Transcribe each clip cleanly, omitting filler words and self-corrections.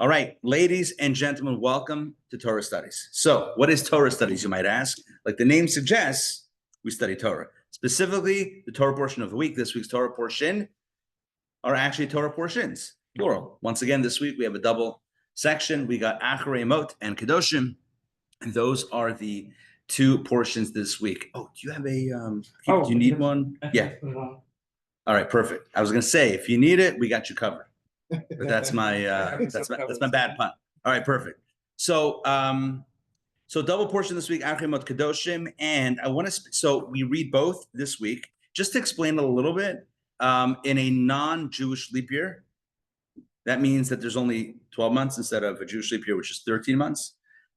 All right, ladies and gentlemen, welcome to Torah Studies. So what is Torah Studies, you might ask? Like the name suggests, we study Torah. Specifically, the Torah portion of the week. This week's Torah portion are actually Torah portions, plural. Once again, this week we have a double section. We got Acharei Mot and Kedoshim, and those are the two portions this week. Oh, do you have a, do you need one? Yeah. All right, perfect. I was going to say, if you need it, we got you covered. But that's my that's my bad pun. All right, perfect. So so double portion this week, Acharei Mot-Kedoshim, and I want to so we read both this week just to explain a little bit. In a non-Jewish leap year, that means that there's only 12 months instead of a Jewish leap year, which is 13 months.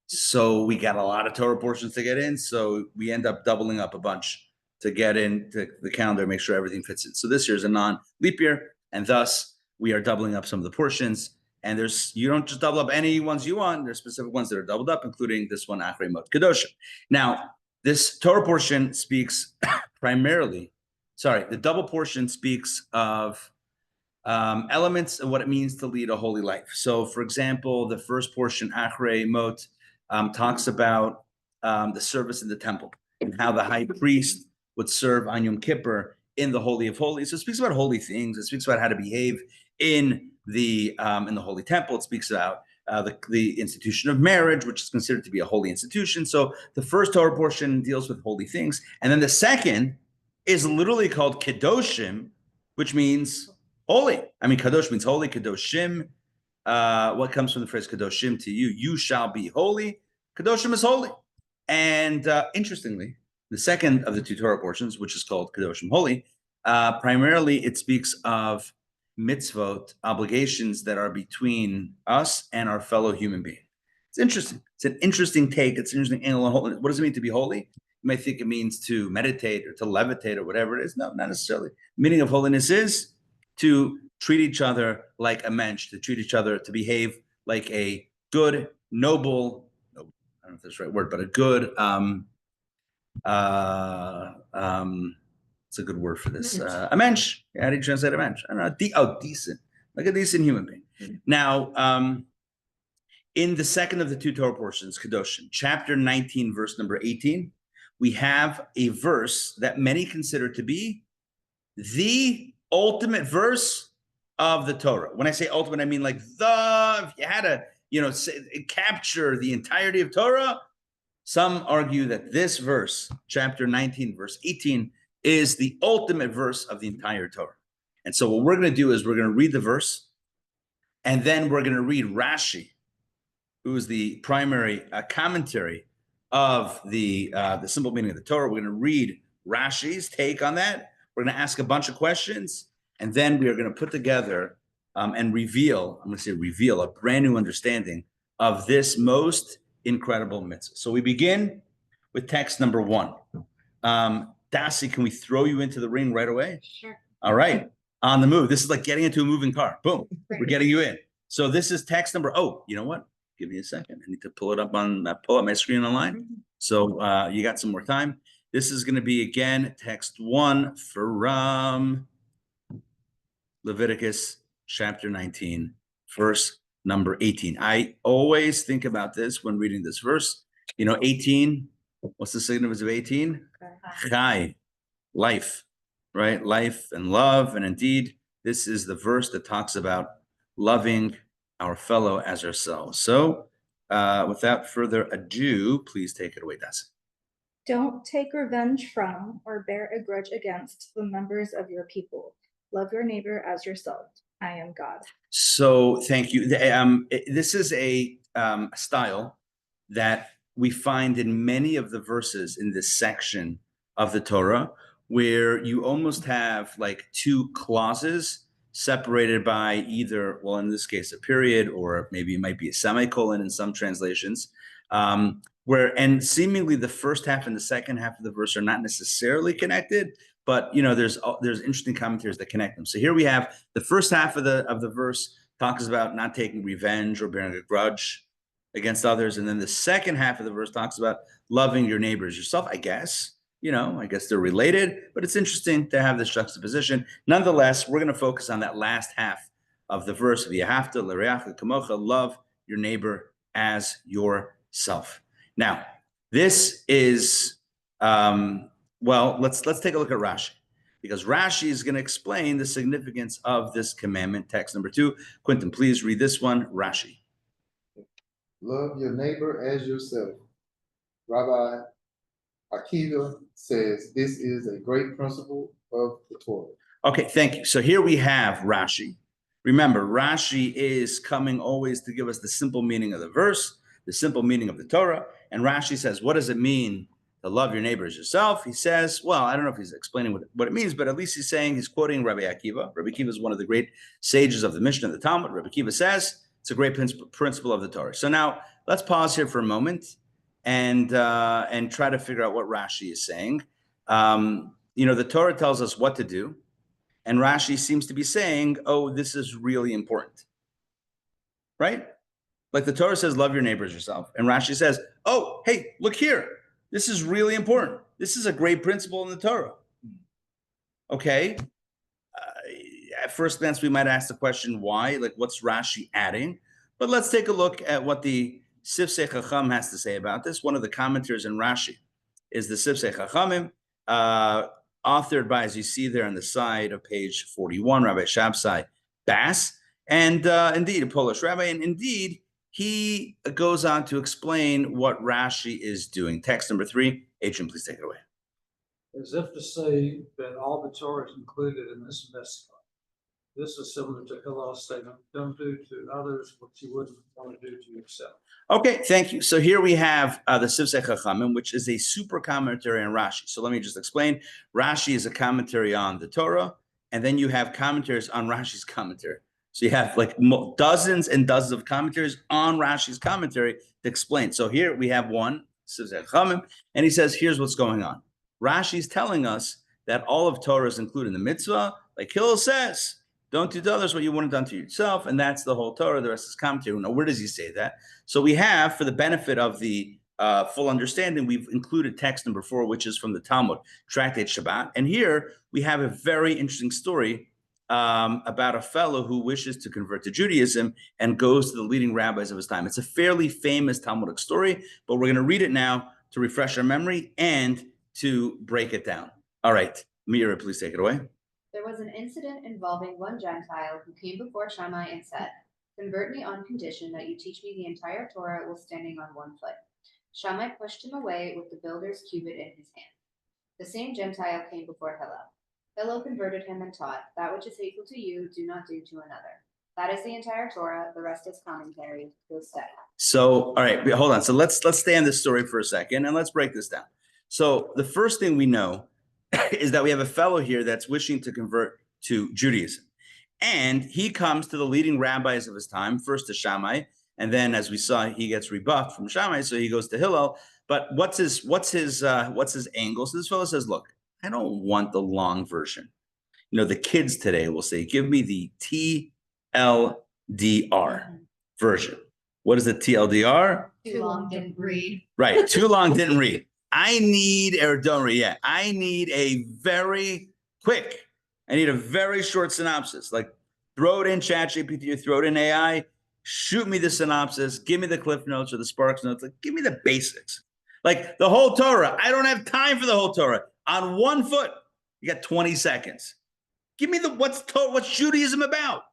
So we got a lot of Torah portions to get in. So we end up doubling up a bunch to get into the calendar, make sure everything fits in. So this year is a non-leap year, and thus we are doubling up some of the portions. And you don't just double up any ones you want. There's specific ones that are doubled up, including this one, Acharei Mot-Kedoshim. Now, this Torah portion speaks primarily, the double portion speaks of elements of what it means to lead a holy life. So, for example, the first portion, Acharei Mot, talks about the service in the temple and how the high priest would serve on Yom Kippur in the Holy of Holies. So it speaks about holy things. It speaks about how to behave in the Holy Temple. It speaks about the institution of marriage, which is considered to be a holy institution. So the first Torah portion deals with holy things. And then the second is literally called Kedoshim, which means holy. I mean, Kadosh means holy. Kedoshim, what comes from the phrase Kedoshim to you? You shall be holy. Kedoshim is holy. And interestingly, the second of the two Torah portions, which is called Kedoshim, holy, primarily it speaks of mitzvot, obligations that are between us and our fellow human being. It's interesting. It's an interesting take. It's an interesting angle on holiness. What does it mean to be holy? You might think it means to meditate or to levitate or whatever it is. No, not necessarily. The meaning of holiness is to treat each other like a mensch, to treat each other, to behave like a good, noble, I don't know if that's the right word, but a good, it's a good word for this. A mensch. How do you translate a mensch? I don't know. Decent. Like a decent human being. Mm-hmm. Now, in the second of the two Torah portions, Kedoshim, chapter 19, verse number 18, we have a verse that many consider to be the ultimate verse of the Torah. When I say ultimate, I mean like if you had to, capture the entirety of Torah. Some argue that this verse, chapter 19, verse 18, is the ultimate verse of the entire Torah. And so what we're going to do is we're going to read the verse, and then we're going to read Rashi, who is the primary commentary of the simple meaning of the Torah. We're going to read Rashi's take on that. We're going to ask a bunch of questions, and then we are going to put together and reveal a brand new understanding of this most incredible mitzvah. So we begin with text number 1. Dasi, can we throw you into the ring right away? Sure. All right. On the move. This is like getting into a moving car. Boom. We're getting you in. So this is text number, you know what? Give me a second. I need to pull up my screen online. So you got some more time. This is going to be, again, text 1 from Leviticus chapter 19, verse number 18. I always think about this when reading this verse. 18, what's the significance of 18? Chai, life, right? Life and love. And indeed, this is the verse that talks about loving our fellow as ourselves. So without further ado, please take it away, Dasi. Don't take revenge from or bear a grudge against the members of your people. Love your neighbor as yourself. I am God. So thank you. This is a style that we find in many of the verses in this section of the Torah, where you almost have like two clauses separated by either, well, in this case, a period, or maybe it might be a semicolon in some translations, and seemingly the first half and the second half of the verse are not necessarily connected, but there's interesting commentaries that connect them. So here we have the first half of the verse talks about not taking revenge or bearing a grudge against others, and then the second half of the verse talks about loving your neighbors yourself. I guess they're related, but it's interesting to have this juxtaposition. Nonetheless, we're going to focus on that last half of the verse of Yehavta l'reacha kamocha, love your neighbor as yourself. Now, this is let's take a look at Rashi, because Rashi is going to explain the significance of this commandment. Text number 2. Quentin, please read this one. Rashi. Love your neighbor as yourself. Rabbi Akiva says this is a great principle of the Torah. Okay, thank you. So here we have Rashi. Remember, Rashi is coming always to give us the simple meaning of the verse, the simple meaning of the Torah. And Rashi says, what does it mean to love your neighbor as yourself? He says, well, I don't know if he's explaining what it means, but at least he's quoting Rabbi Akiva. Rabbi Akiva is one of the great sages of the Mishnah and the Talmud. Rabbi Akiva says it's a great principle of the Torah. So now let's pause here for a moment and try to figure out what Rashi is saying. The Torah tells us what to do, and Rashi seems to be saying, oh, this is really important, right? Like the Torah says, love your neighbor as yourself. And Rashi says, oh, hey, look here. This is really important. This is a great principle in the Torah. Okay. At first glance, we might ask the question, why? Like, what's Rashi adding? But let's take a look at what the Sifsei Chacham has to say about this. One of the commentators in Rashi is the Sifsei Chachamim, authored by, as you see there on the side of page 41, Rabbi Shabsai Bass, and indeed a Polish rabbi. And indeed, he goes on to explain what Rashi is doing. Text number 3. Adrian, please take it away. As if to say that all the Torah is included in this mitzvah. This is similar to Hillel's statement, don't do to others what you wouldn't want to do to yourself. Okay, thank you. So here we have the Sifsei Chachamim, which is a super commentary on Rashi. So let me just explain. Rashi is a commentary on the Torah, and then you have commentaries on Rashi's commentary. So you have like dozens and dozens of commentaries on Rashi's commentary to explain. So here we have one, Sifsei Chachamim, and he says, here's what's going on. Rashi's telling us that all of Torah is included in the mitzvah. Like Hillel says, don't do to others what you wouldn't have done to yourself. And that's the whole Torah. The rest is commentary. Now, where does he say that? So we have, for the benefit of the full understanding, we've included text number 4, which is from the Talmud, Tractate Shabbat. And here we have a very interesting story about a fellow who wishes to convert to Judaism and goes to the leading rabbis of his time. It's a fairly famous Talmudic story, but we're going to read it now to refresh our memory and to break it down. All right, Mira, please take it away. There was an incident involving one Gentile who came before Shammai and said, "Convert me on condition that you teach me the entire Torah while standing on one foot." Shammai pushed him away with the builder's cubit in his hand. The same Gentile came before Hillel. Hillel converted him and taught, "That which is hateful to you, do not do to another." That is the entire Torah. The rest is commentary. Go study. So, all right, hold on. So let's stay on this story for a second and let's break this down. So the first thing we know is that we have a fellow here that's wishing to convert to Judaism. And he comes to the leading rabbis of his time, first to Shammai, and then, as we saw, he gets rebuffed from Shammai, so he goes to Hillel. But what's his angle? So this fellow says, look, I don't want the long version. You know, the kids today will say, give me the TLDR version. What is the TLDR? Too long didn't read. Right, too long didn't read. I need a very quick, I need a very short synopsis. Like throw it in ChatGPT, throw it in AI, shoot me the synopsis, give me the Cliff Notes or the Sparks Notes, like give me the basics. Like the whole Torah, I don't have time for the whole Torah. On one foot, you got 20 seconds. Give me what's Judaism about?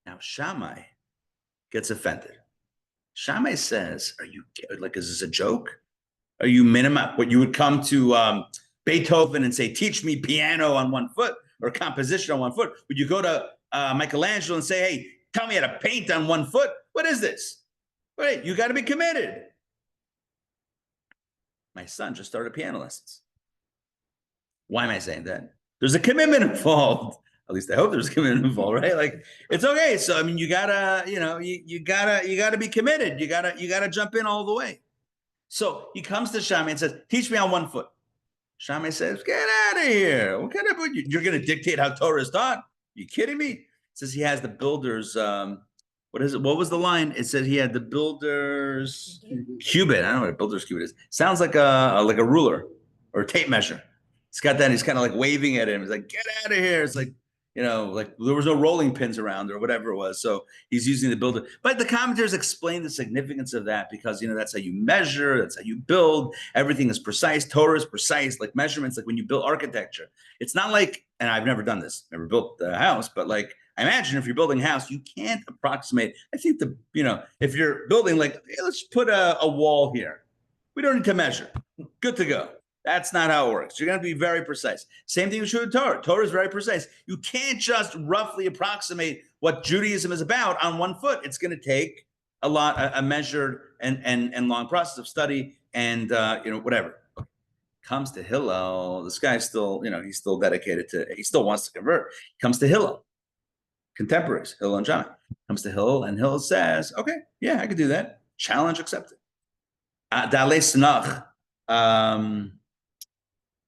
Now Shammai gets offended. Shammai says, is this a joke? Are you what you would come to Beethoven and say, teach me piano on one foot or composition on one foot? Would you go to Michelangelo and say, hey, tell me how to paint on one foot? What is this? Wait, you got to be committed. My son just started piano lessons. Why am I saying that? There's a commitment involved. At least I hope there's a commitment involved, right? Like it's okay. So I mean, you gotta be committed. You gotta jump in all the way. So he comes to Shammai and says, teach me on one foot. Shammai says, get out of here. What kind of, you're going to dictate how Torah is taught? Are you kidding me? It says he has the builder's, what is it? What was the line? It said he had the builder's cubit. I don't know what a builder's cubit is. Sounds like a ruler or a tape measure. He's got that. He's kind of like waving at him. He's like, get out of here. It's like, like there was no rolling pins around or whatever it was. So he's using the builder. But the commentators explain the significance of that because, that's how you measure, that's how you build. Everything is precise. Torah is precise, like measurements, like when you build architecture. It's not like, and I've never done this, never built a house, but like, I imagine if you're building a house, you can't approximate. I think if you're building like, hey, let's put a wall here. We don't need to measure. Good to go. That's not how it works. You're going to be very precise. Same thing is true with Torah. Torah is very precise. You can't just roughly approximate what Judaism is about on 1 foot. It's going to take a measured and long process of study and, whatever. Comes to Hillel. This guy's still, he's still dedicated he still wants to convert. Comes to Hillel. Contemporaries, Hillel and Shammai. Comes to Hillel, and Hillel says, okay, yeah, I could do that. Challenge accepted. Dale Sanach.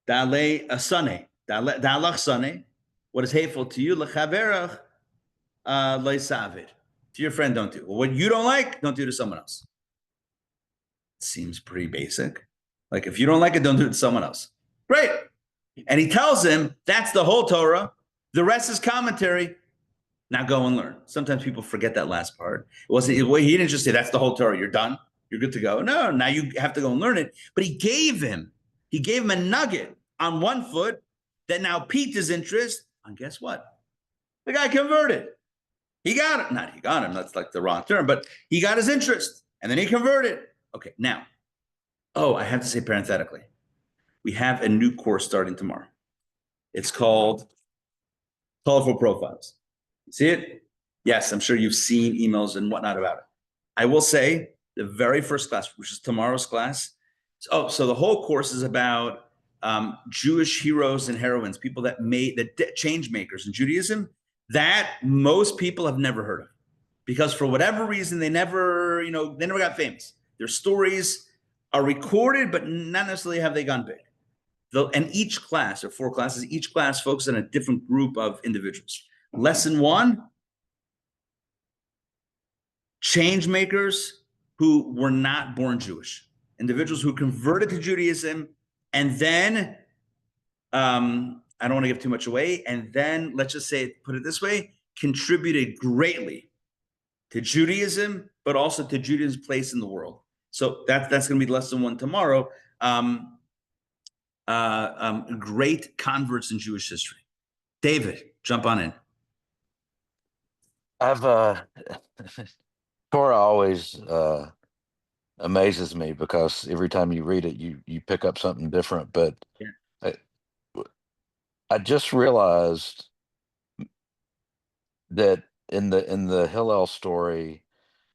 Dale asane, dalach sane. What is hateful to you? Lechaverach leisavid. To your friend, don't do. Well, what you don't like, don't do to someone else. Seems pretty basic. Like if you don't like it, don't do it to someone else. Great. And he tells him that's the whole Torah. The rest is commentary. Now go and learn. Sometimes people forget that last part. He didn't just say that's the whole Torah. You're done. You're good to go. No, now you have to go and learn it. But he gave him a nugget on 1 foot that now piqued his interest. And guess what? The guy converted. He got it. Not he got him. That's like the wrong term, but he got his interest. And then he converted. Okay, now, I have to say parenthetically, we have a new course starting tomorrow. It's called Colorful Profiles. See it? Yes, I'm sure you've seen emails and whatnot about it. I will say the very first class, which is tomorrow's class. So the whole course is about Jewish heroes and heroines, people that change makers in Judaism that most people have never heard of, because for whatever reason they never got famous. Their stories are recorded, but not necessarily have they gone big. And each class, or 4 classes, each class focuses on a different group of individuals. Lesson 1: change makers who were not born Jewish, individuals who converted to Judaism, and then, I don't want to give too much away, and then, let's just say, put it this way, contributed greatly to Judaism, but also to Judaism's place in the world. So that's going to be lesson 1 tomorrow. Great converts in Jewish history. David, jump on in. Torah always amazes me because every time you read it, you pick up something different. But yeah. I just realized that in the Hillel story,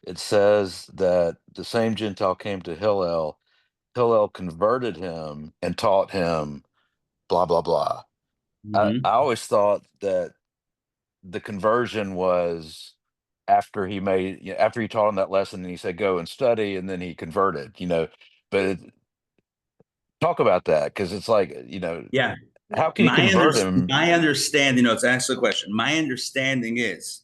it says that the same Gentile came to Hillel. Hillel converted him and taught him blah blah blah. Mm-hmm. I always thought that the conversion was after he taught him that lesson and he said go and study, and then he converted. But talk about that, because it's like yeah. How can you convert him? My understanding, it's actually a question. My understanding is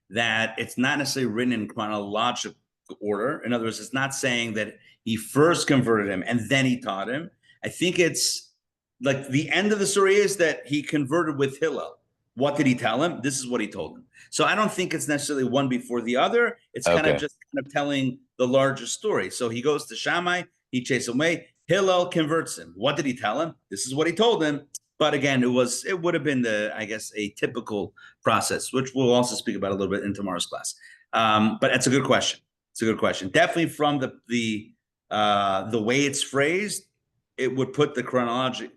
that it's not necessarily written in chronological order. In other words, it's not saying that he first converted him and then he taught him. I think it's like the end of the story is that he converted with Hillel. What did he tell him? This is what he told him. So I don't think it's necessarily one before the other. It's kind of telling the larger story. So he goes to Shammai, he chases him away. Hillel converts him. What did he tell him? This is what he told him. But again, it would have been a typical process, which we'll also speak about a little bit in tomorrow's class. But it's a good question. It's a good question. Definitely from the way it's phrased, it would put the chronology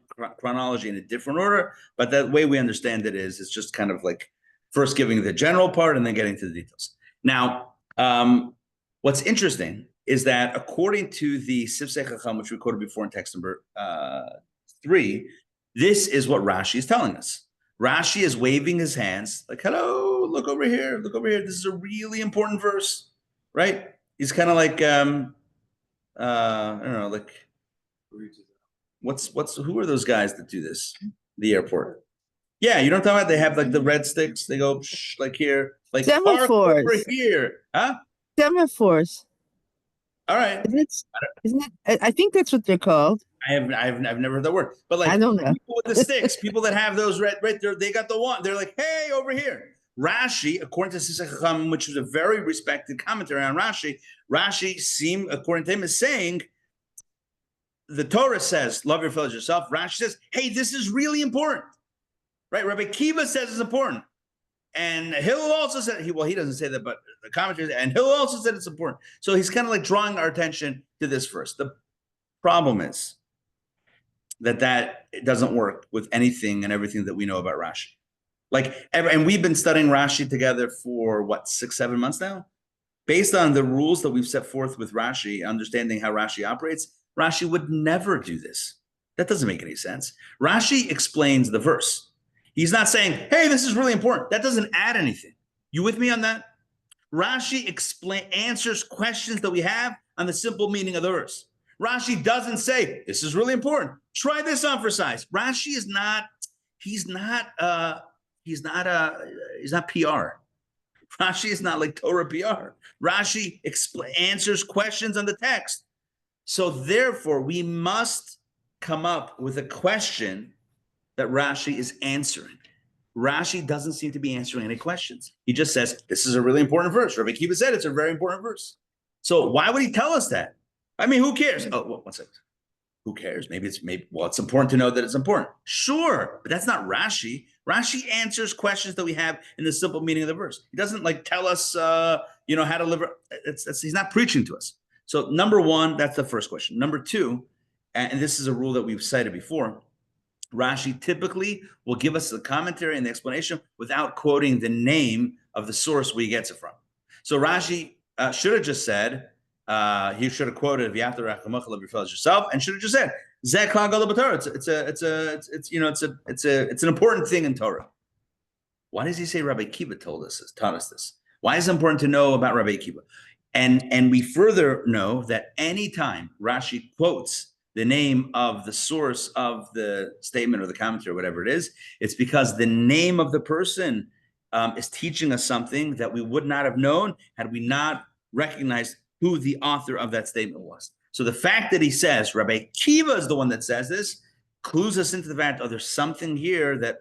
in a different order. But the way we understand it is, it's just kind of like first giving the general part and then getting to the details. Now, what's interesting is that according to the Sifsei Chacham, which we quoted before in text number 3, this is what Rashi is telling us. Rashi is waving his hands like, hello, look over here, look over here. This is a really important verse, right? He's kind of like, I don't know, like, who are those guys that do this? The airport. Yeah, you know what I'm talking about? They have like the red sticks. They go like here, like park over here. Huh? Semaphores. All right. Isn't it? I think that's what they're called. I've never heard that word, but like I don't know. people with the sticks, people that have those right there, they got the one. They're like, hey, over here. Rashi, according to Sisach Chacham, which is a very respected commentary on Rashi, according to him, is saying the Torah says, "Love your fellow as yourself." Rashi says, "Hey, this is really important." Right? Rabbi Akiva says it's important. And Hillel also said, he doesn't say that, but the commentators, and Hillel also said it's important. So he's kind of like drawing our attention to this first. The problem is that it doesn't work with anything and everything that we know about Rashi. And we've been studying Rashi together for what, 6-7 months now? Based on the rules that we've set forth with Rashi, understanding how Rashi operates, Rashi would never do this. That doesn't make any sense. Rashi explains the verse. He's not saying, hey, this is really important. That doesn't add anything. You with me on that? Rashi answers questions that we have on the simple meaning of the verse. Rashi doesn't say, this is really important. Try this on for size. Rashi is not, he's not PR. Rashi is not like Torah PR. Rashi answers questions on the text. So therefore, we must come up with a question that Rashi is answering. Rashi doesn't seem to be answering any questions. He just says, this is a really important verse. Rabbi Akiva said it's a very important verse. So why would he tell us that? I mean, who cares? Oh, well, 1 second. Who cares? It's important to know that it's important. Sure, but that's not Rashi. Rashi answers questions that we have in the simple meaning of the verse. He doesn't like tell us, how to live. He's not preaching to us. So number one, that's the first question. Number two, and this is a rule that we've cited before, Rashi typically will give us the commentary and the explanation without quoting the name of the source where he gets it from. So Rashi should have just said, he should have quoted "V'yafta rachamach love your fellow as yourself," and should have just said "Zeh klal gadol b'Torah." It's an important thing in Torah. Why does he say Rabbi Akiva taught us this? Why is it important to know about Rabbi Akiva? And we further know that anytime Rashi quotes the name of the source of the statement or the commentary or whatever it is, it's because the name of the person is teaching us something that we would not have known had we not recognized who the author of that statement was. So the fact that he says Rabbi Akiva is the one that says this clues us into the fact, there's something here that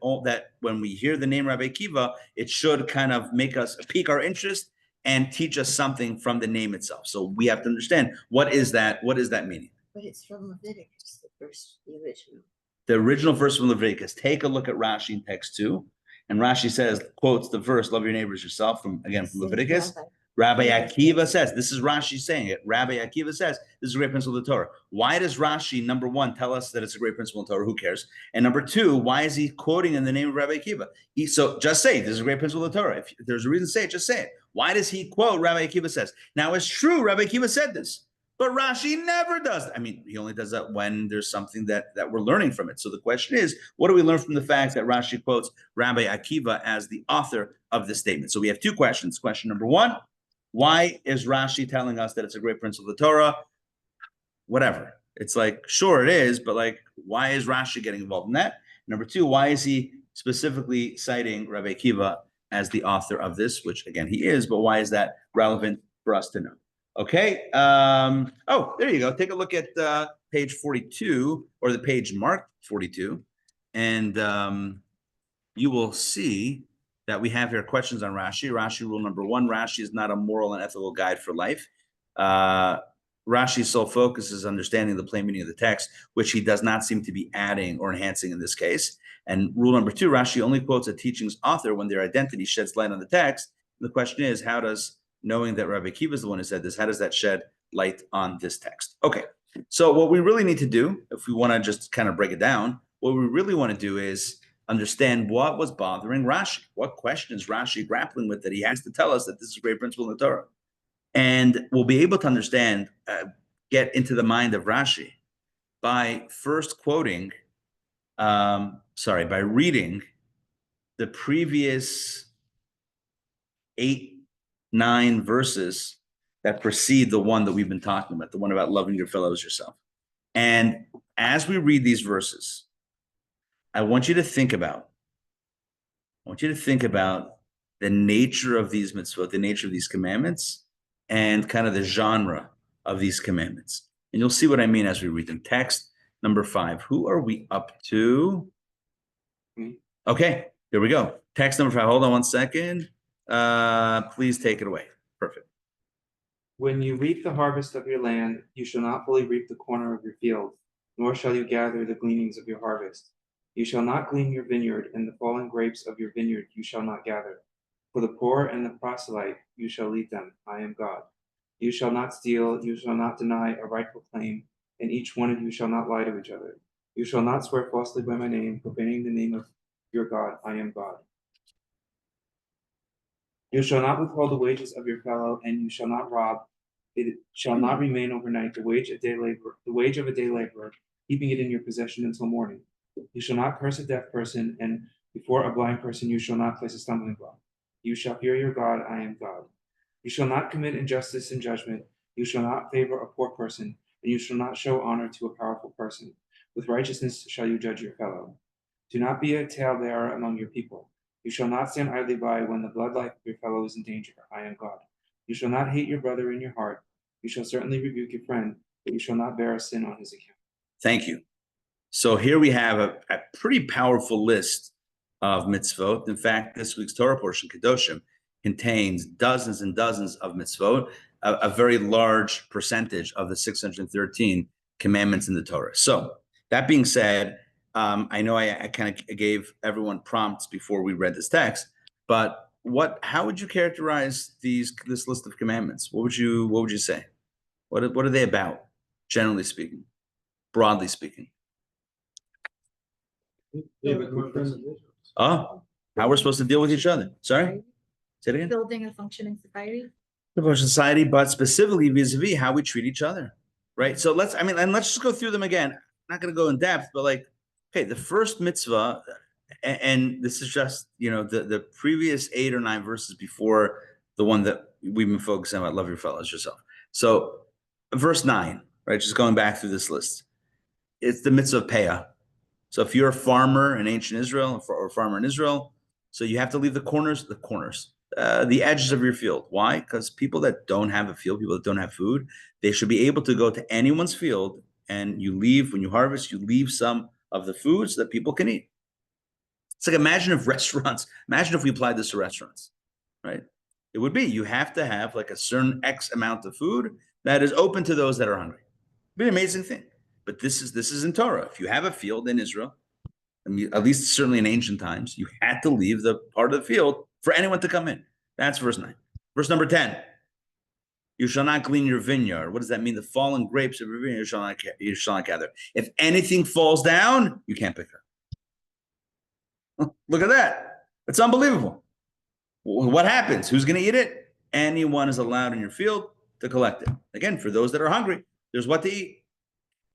when we hear the name Rabbi Akiva, it should kind of make us pique our interest and teach us something from the name itself. So we have to understand what is that meaning? But it's from Leviticus, the original. The original verse from Leviticus. Take a look at Rashi in text 2. And Rashi quotes the verse, love your neighbor as yourself, from Leviticus. Rabbi Akiva says, this is Rashi saying it. Rabbi Akiva says, this is a great principle of the Torah. Why does Rashi, number one, tell us that it's a great principle in Torah? Who cares? And number two, why is he quoting in the name of Rabbi Akiva? So just say, this is a great principle of the Torah. If there's a reason to say it, just say it. Why does he quote Rabbi Akiva says? Now, it's true, Rabbi Akiva said this. But Rashi never does that. I mean, he only does that when there's something that we're learning from it. So the question is, what do we learn from the fact that Rashi quotes Rabbi Akiva as the author of the statement? So we have two questions. Question number one, why is Rashi telling us that it's a great principle of the Torah? Whatever. It's like, sure it is, but like, why is Rashi getting involved in that? Number two, why is he specifically citing Rabbi Akiva as the author of this, which again, he is, but why is that relevant for us to know? Okay. There you go. Take a look at page 42 or the page marked 42. And you will see that we have here questions on Rashi. Rashi rule number one, Rashi is not a moral and ethical guide for life. Rashi's sole focus is understanding the plain meaning of the text, which he does not seem to be adding or enhancing in this case. And rule number two, Rashi only quotes a teaching's author when their identity sheds light on the text. And the question is, how does knowing that Rabbi Akiva is the one who said this, how does that shed light on this text? Okay, so what we really need to do, if we want to just kind of break it down, what we really want to do is understand what was bothering Rashi. What question is Rashi grappling with that he has to tell us that this is a great principle in the Torah? And we'll be able to understand, get into the mind of Rashi by first by reading the previous 8-9 verses that precede the one that we've been talking about, the one about loving your fellow as yourself. And as we read these verses, I want you to think about the nature of these mitzvot, the nature of these commandments, and kind of the genre of these commandments. And you'll see what I mean as we read them. Text number 5. Who are we up to? Okay, here we go. Text number 5. Hold on one second. Please take it away. Perfect. When you reap the harvest of your land, you shall not fully reap the corner of your field, nor shall you gather the gleanings of your harvest. You shall not glean your vineyard, and the fallen grapes of your vineyard you shall not gather. For the poor and the proselyte you shall lead them. I am God. You shall not steal, you shall not deny a rightful claim, and each one of you shall not lie to each other. You shall not swear falsely by my name, profaning the name of your God. I am God. You shall not withhold the wages of your fellow, and you shall not rob. It shall not remain overnight the wage of a day laborer, keeping it in your possession until morning. You shall not curse a deaf person, and before a blind person you shall not place a stumbling block. You shall fear your God. I am God. You shall not commit injustice in judgment. You shall not favor a poor person, and you shall not show honor to a powerful person. With righteousness shall you judge your fellow. Do not be a talebearer among your people. You shall not stand idly by when the blood life of your fellow is in danger. I am God. You shall not hate your brother in your heart. You shall certainly rebuke your friend, but you shall not bear a sin on his account. Thank you. So here we have a pretty powerful list of mitzvot. In fact, this week's Torah portion, Kedoshim, contains dozens and dozens of mitzvot, a very large percentage of the 613 commandments in the Torah. So that being said, I know I kind of gave everyone prompts before we read this text, but how would you characterize this list of commandments? What would you say? What are they about, generally speaking, broadly speaking? Oh, how we're supposed to deal with each other. Sorry? Say it again. Building a functioning society. The society, but specifically vis-a-vis how we treat each other, right? So let's just go through them again. I'm not going to go in depth, but okay, the first mitzvah, and this is just, the previous 8 or 9 verses before the one that we've been focusing on, love your fellow as yourself. So verse 9, right? Just going back through this list. It's the mitzvah of payah. So if you're a farmer in ancient Israel or a farmer in Israel, so you have to leave the corners, the edges of your field. Why? Because people that don't have a field, people that don't have food, they should be able to go to anyone's field, and when you harvest, you leave some of the food so that people can eat. It's like, imagine if we applied this to restaurants, right? It would be, you have to have like a certain X amount of food that is open to those that are hungry. It'd be an amazing thing. But this is in Torah. If you have a field in Israel, at least certainly in ancient times, you had to leave the part of the field for anyone to come in. That's verse 9. Verse number 10. You shall not glean your vineyard. What does that mean? The fallen grapes of your vineyard you shall not gather. If anything falls down, you can't pick it up. Look at that. It's unbelievable. What happens? Who's going to eat it? Anyone is allowed in your field to collect it. Again, for those that are hungry, there's what to eat.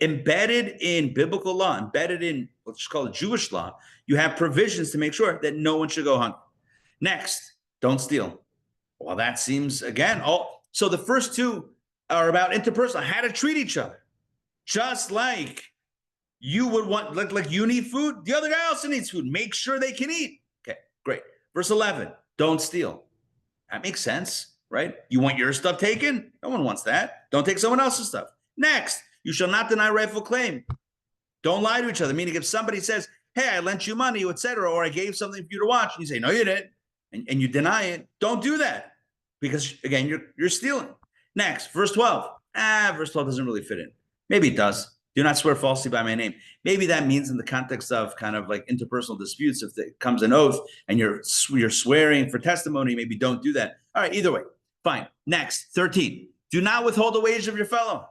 Embedded in biblical law, embedded in, let's just call it Jewish law, you have provisions to make sure that no one should go hungry. Next, don't steal. Well, that seems, again, so the first 2 are about interpersonal, how to treat each other. Just like you would want, like you need food, the other guy also needs food. Make sure they can eat. Okay, great. Verse 11, don't steal. That makes sense, right? You want your stuff taken? No one wants that. Don't take someone else's stuff. Next, you shall not deny rightful claim. Don't lie to each other. Meaning, if somebody says, hey, I lent you money, etc., or I gave something for you to watch, and you say, no, you didn't, and you deny it, don't do that. Because, again, you're stealing. Next, verse 12. Verse 12 doesn't really fit in. Maybe it does. Do not swear falsely by my name. Maybe that means in the context of kind of like interpersonal disputes, if it comes an oath and you're swearing for testimony, maybe don't do that. All right, either way, fine. Next, 13. Do not withhold the wage of your fellow.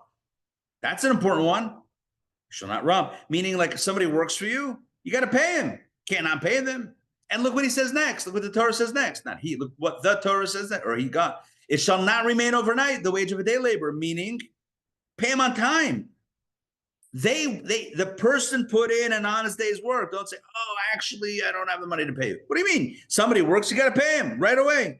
That's an important one. You shall not rob. Meaning, like, if somebody works for you, you got to pay him. Can't not pay them. And look what he says next. Look what the Torah says next. Not he. Look what the Torah says that, or he got. It shall not remain overnight, the wage of a day laborer. Meaning, pay him on time. The person put in an honest day's work. Don't say, oh, actually, I don't have the money to pay you. What do you mean? Somebody works, you got to pay him right away.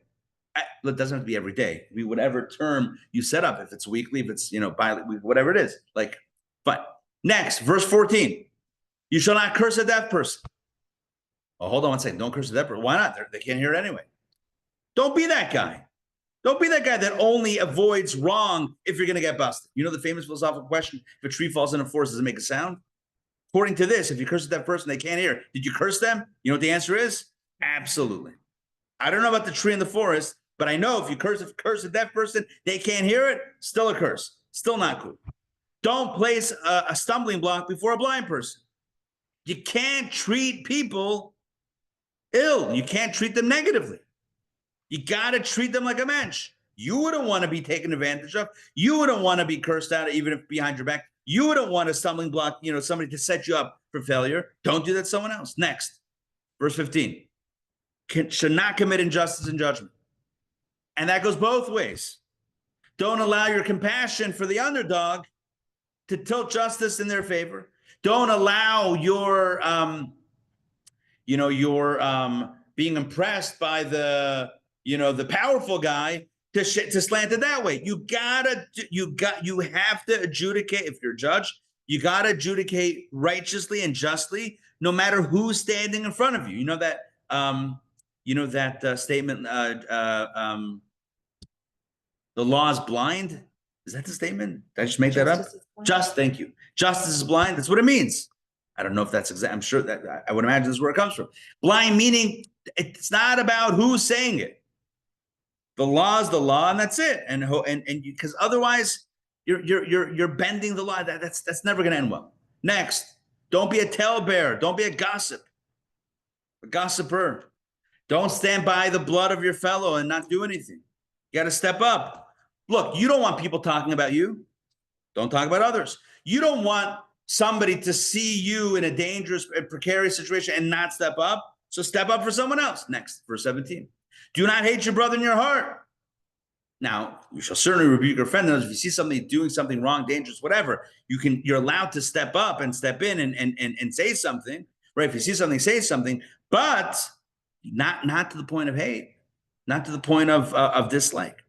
It doesn't have to be every day. I mean, whatever term you set up, if it's weekly, if it's, bi-weekly, whatever it is. But next, verse 14. You shall not curse a deaf person. Oh, hold on one second. Don't curse a deaf person. Why not? They can't hear it anyway. Don't be that guy. Don't be that guy that only avoids wrong if you're going to get busted. You know the famous philosophical question, if a tree falls in a forest, does it make a sound? According to this, if you curse at that person, they can't hear. Did you curse them? You know what the answer is? Absolutely. I don't know about the tree in the forest, but I know if you curse a deaf person, they can't hear it, still a curse. Still not cool. Don't place a stumbling block before a blind person. You can't treat people ill. You can't treat them negatively. You got to treat them like a mensch. You wouldn't want to be taken advantage of. You wouldn't want to be cursed out, even if behind your back. You wouldn't want a stumbling block, somebody to set you up for failure. Don't do that to someone else. Next, verse 15. Should not commit injustice and judgment. And that goes both ways. Don't allow your compassion for the underdog to tilt justice in their favor. Don't allow your, being impressed by the powerful guy to slant it that way. You have to adjudicate. If you're a judge, you got to adjudicate righteously and justly, no matter who's standing in front of you. You know that statement. The law is blind. Is that the statement? Did I just make that up? Thank you. Justice is blind. That's what it means. I don't know if that's exact. I'm sure that I would imagine this is where it comes from. Blind meaning it's not about who's saying it. The law is the law, and that's it. And because otherwise you're bending the law. That's never going to end well. Next, don't be a talebearer. Don't be a gossiper. Don't stand by the blood of your fellow and not do anything. You got to step up. Look, you don't want people talking about you. Don't talk about others. You don't want somebody to see you in a dangerous, precarious situation and not step up. So step up for someone else. Next, verse 17. Do not hate your brother in your heart. Now, you shall certainly rebuke your friend. If you see somebody doing something wrong, dangerous, whatever, you're allowed to step up and step in and say something, right? If you see something, say something, but not to the point of hate, not to the point of dislike.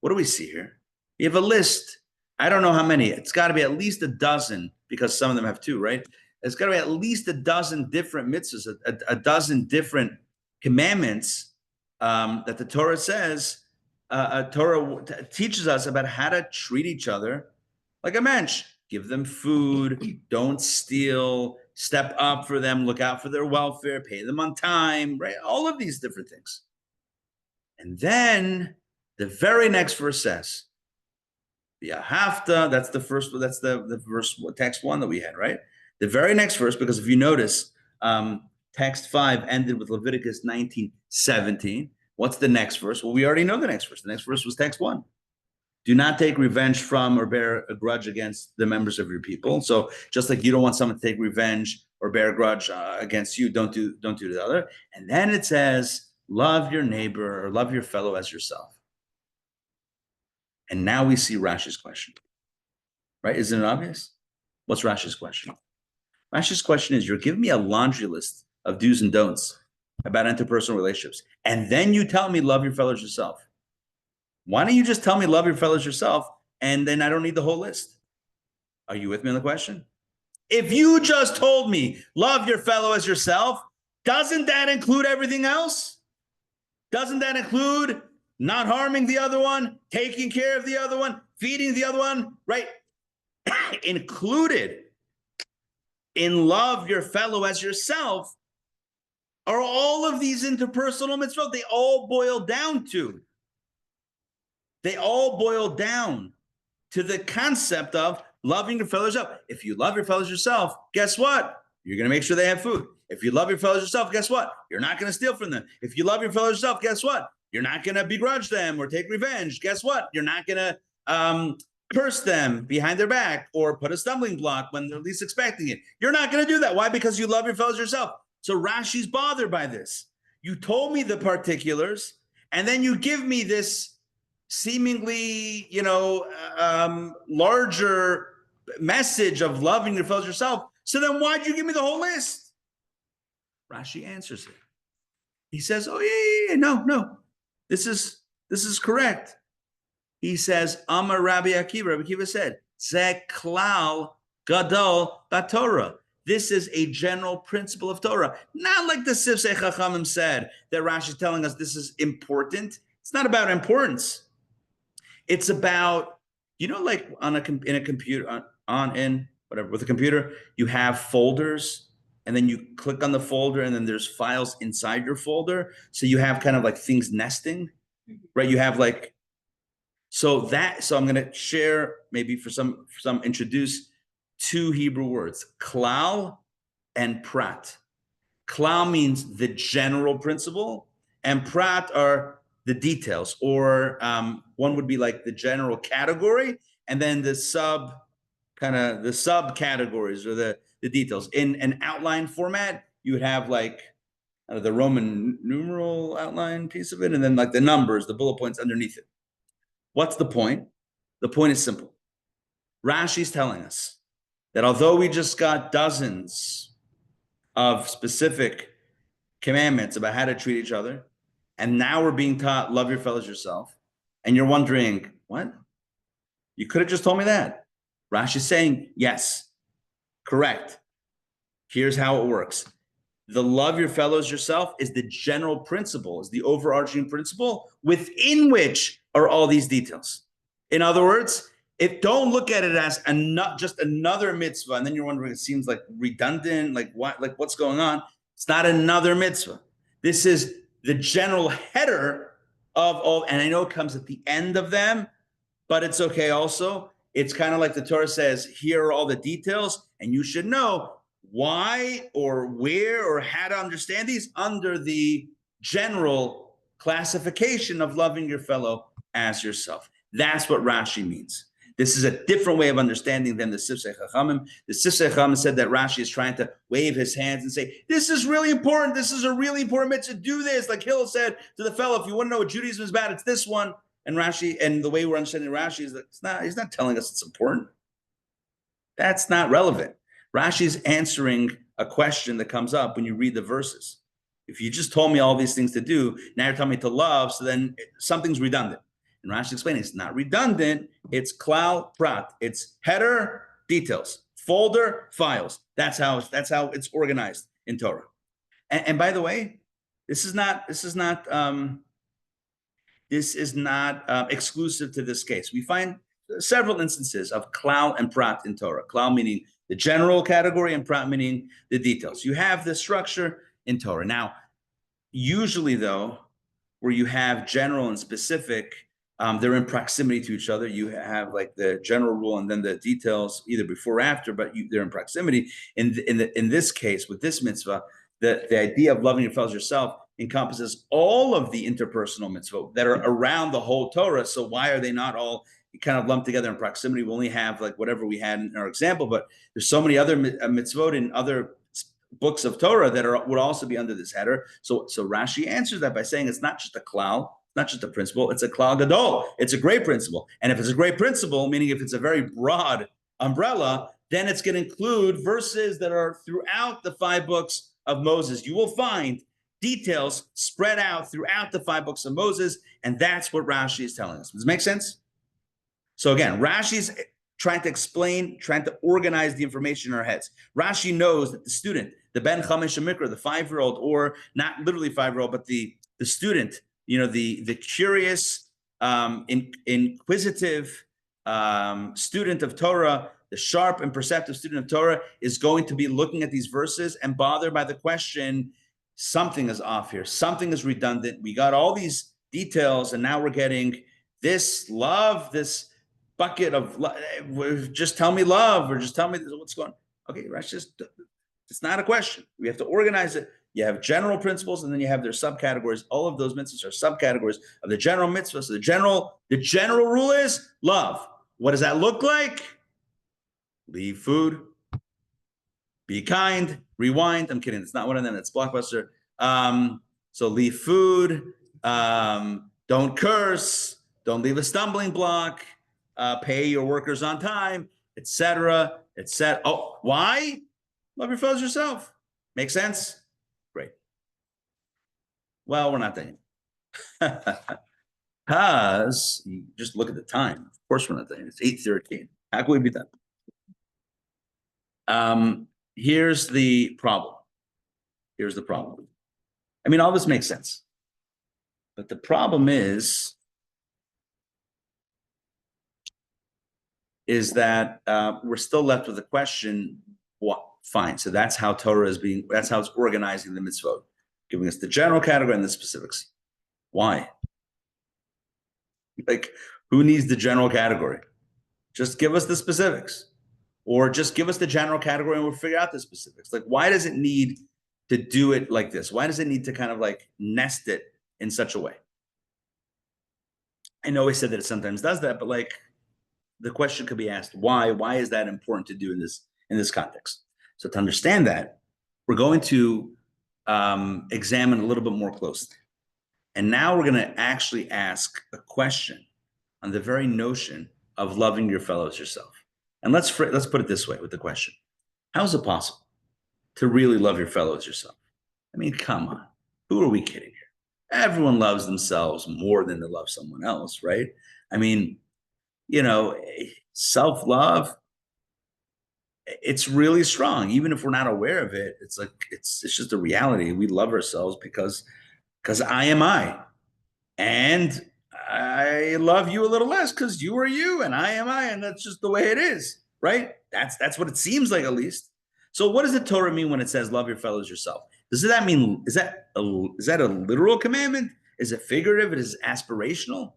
What do we see here? We have a list. I don't know how many. It's got to be at least a dozen, because some of them have two, right? It's got to be at least a dozen different mitzvahs, a dozen different commandments that the Torah says. Torah teaches us about how to treat each other like a mensch. Give them food, don't steal, step up for them, look out for their welfare, pay them on time, right? All of these different things. And then the very next verse says, V'ahavta, that's the first, that's the verse, text 1 that we had, right? The very next verse, because if you notice, text 5 ended with Leviticus 19:17. What's the next verse? Well, we already know the next verse. The next verse was text 1. Do not take revenge from or bear a grudge against the members of your people. So just like you don't want someone to take revenge or bear a grudge against you, don't do the other. And then it says, love your neighbor or love your fellow as yourself. And now we see Rashi's question, right? Isn't it obvious? What's Rashi's question? Rashi's question is, you're giving me a laundry list of do's and don'ts about interpersonal relationships, and then you tell me love your fellows yourself. Why don't you just tell me love your fellows yourself, and then I don't need the whole list? Are you with me on the question? If you just told me love your fellow as yourself, doesn't that include everything else? Doesn't that include not harming the other one, taking care of the other one, feeding the other one, right? Included in love your fellow as yourself are all of these interpersonal mitzvot. They all boil down to the concept of loving your fellows yourself. If you love your fellows yourself, guess what? You're going to make sure they have food. If you love your fellows yourself, guess what? You're not going to steal from them. If you love your fellows yourself, guess what? You're not going to begrudge them or take revenge. Guess what? You're not going to curse them behind their back or put a stumbling block when they're least expecting it. You're not going to do that. Why? Because you love your fellows yourself. So Rashi's bothered by this. You told me the particulars, and then you give me this seemingly, larger message of loving your fellows yourself. So then why'd you give me the whole list? Rashi answers it. He says, oh, yeah, no. This is correct. He says, Amar Rabbi Akiva. Rabbi Akiva said, Ze klal gadol baTorah. This is a general principle of Torah. Not like the Sifsei Chachamim said that Rashi is telling us this is important. It's not about importance. It's about, like in a computer, whatever, with a computer, you have folders, and then you click on the folder, and then there's files inside your folder. So you have kind of like things nesting, right? You have like, so I'm going to share, maybe for some introduce two Hebrew words, klal and prat. Klal means the general principle, and prat are the details, or one would be like the general category, and then the subcategories or the details. In an outline format, you would have like the Roman numeral outline piece of it, and then like the numbers, the bullet points underneath it. What's the point? The point is simple. Rashi's telling us that although we just got dozens of specific commandments about how to treat each other, and now we're being taught love your fellows yourself, and you're wondering, what? You could have just told me that. Rashi's saying, yes, correct. Here's how it works. The love your fellows yourself is the general principle, is the overarching principle within which are all these details. In other words, don't look at it as just another mitzvah, and then you're wondering, it seems like redundant, like what, like what's going on? It's not another mitzvah. This is the general header of all, and I know it comes at the end of them, but it's okay also. It's kind of like the Torah says, here are all the details, and you should know why or where or how to understand these under the general classification of loving your fellow as yourself. That's what Rashi means. This is a different way of understanding than the Sifsei Chachamim. The Sifsei Chachamim said that Rashi is trying to wave his hands and say, this is really important. This is a really important mitzvah. Do this. Like Hillel said to the fellow, if you want to know what Judaism is about, it's this one. And Rashi, and the way we're understanding Rashi is that he's not telling us it's important. That's not relevant. Rashi is answering a question that comes up when you read the verses. If you just told me all these things to do, now you're telling me to love, so then something's redundant. And Rashi explaining it's not redundant, it's klal prat. It's header, details, folder, files. That's how it's organized in Torah. And by the way, this is not exclusive to this case. We find several instances of klal and prat in Torah. Klal meaning the general category, and prat meaning the details. You have this structure in Torah. Now, usually though, where you have general and specific, they're in proximity to each other. You have like the general rule and then the details either before or after, but they're in proximity. In this case, with this mitzvah, the idea of loving your fellows yourself encompasses all of the interpersonal mitzvot that are around the whole Torah. So why are they not all kind of lumped together in proximity? We only have like whatever we had in our example, but there's so many other mitzvot in other books of Torah that would also be under this header. So Rashi answers that by saying it's not just a klal, not just a principle, it's a klal gadol. It's a great principle. And if it's a great principle, meaning if it's a very broad umbrella, then it's going to include verses that are throughout the 5 books of Moses. You will find details spread out throughout the 5 books of Moses, and that's what Rashi is telling us. Does it make sense? So again, Rashi's trying to explain, trying to organize the information in our heads. Rashi knows that the student, the Ben Chamesh Mikra, the 5-year-old, or not literally 5-year-old, but the student, the curious, inquisitive student of Torah, the sharp and perceptive student of Torah is going to be looking at these verses and bothered by the question, something is off here, something is redundant. We got all these details, and now we're getting this love, this bucket of love. Just tell me love, or just tell me what's going on. Okay, Rashi, it's not a question. We have to organize it. You have general principles, and then you have their subcategories. All of those mitzvahs are subcategories of the general mitzvah. So the general rule is love. What does that look like? Leave food, be kind, rewind. I'm kidding. It's not one of them. It's Blockbuster. So leave food, don't curse, don't leave a stumbling block, pay your workers on time, etc., etc. Oh, why? Love your fellows yourself. Make sense? Great. Well, we're not done yet. Because you just look at the time. Of course, we're not done. It's 8:13. How can we be done? Here's the problem. I mean, all this makes sense. But the problem is is that we're still left with the question, what? Fine. So that's how Torah that's how it's organizing the mitzvot, giving us the general category and the specifics. Why? Like, who needs the general category? Just give us the specifics, or just give us the general category and we'll figure out the specifics. Like, why does it need to do it like this? Why does it need to kind of like nest it in such a way? I know I said that it sometimes does that, but like the question could be asked, why? Why is that important to do in this context? So to understand that, we're going to examine a little bit more closely. And now we're going to actually ask a question on the very notion of loving your fellow as yourself. And let's put it this way with the question: how is it possible to really love your fellow as yourself? I mean, come on, who are we kidding here? Everyone loves themselves more than they love someone else, right? I mean, you know, self-love, it's really strong. Even if we're not aware of it, it's like, it's just a reality. We love ourselves because I am I. And I love you a little less because you are you and I am I. And that's just the way it is, right? That's what it seems like, at least. So what does the Torah mean when it says love your fellow as yourself? Does that mean, is that a literal commandment? Is it figurative? Is it aspirational?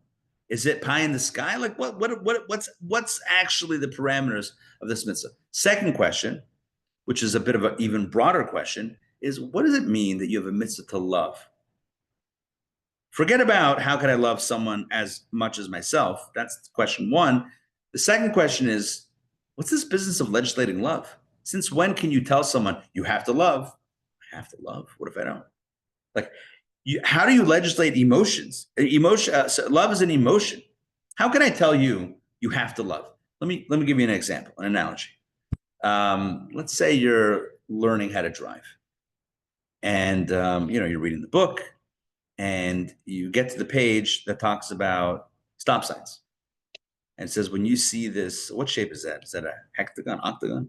Is it pie in the sky? Like what's actually the parameters of this mitzvah? Second question, which is a bit of an even broader question, is what does it mean that you have a mitzvah to love? Forget about how can I love someone as much as myself. That's question one. The second question is, what's this business of legislating love? Since when can you tell someone you have to love? I have to love. What if I don't? Like, how do you legislate emotions? So love is an emotion. How can I tell you you have to love? Let me give you an example, an analogy. Let's say you're learning how to drive, and you're reading the book, and you get to the page that talks about stop signs, and it says when you see this, what shape is that? Is that a hectagon, octagon?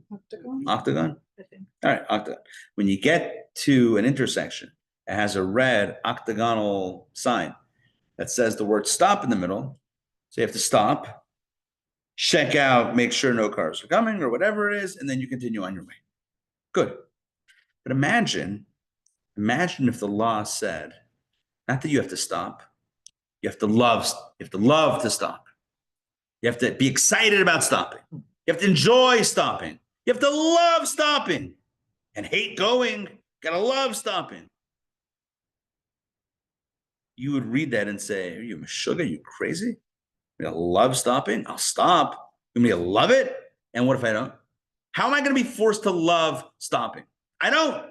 Octagon. I think. All right, octagon. When you get to an intersection, it has a red octagonal sign that says the word stop in the middle. So you have to stop, check out, make sure no cars are coming or whatever it is, and then you continue on your way. Good. But imagine if the law said, not that you have to stop, you have to love to stop. You have to be excited about stopping. You have to enjoy stopping. You have to love stopping and hate going. Gotta love stopping. You would read that and say, are you Meshuggah? Are you crazy? I love stopping. I'll stop. You mean I love it? And what if I don't? How am I going to be forced to love stopping? I don't.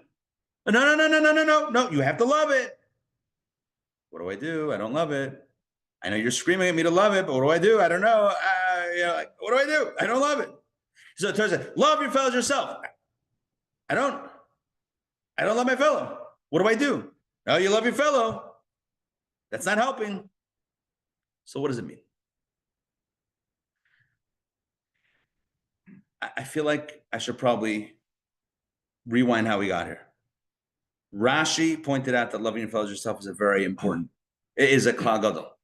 No. You have to love it. What do? I don't love it. I know you're screaming at me to love it, but what do? I don't know. What do? I don't love it. So it turns out, love your fellow as yourself. I don't love my fellow. What do? Oh, you love your fellow. That's not helping. So what does it mean? I feel like I should probably rewind how we got here. Rashi pointed out that loving your fellow as yourself is a klal gadol,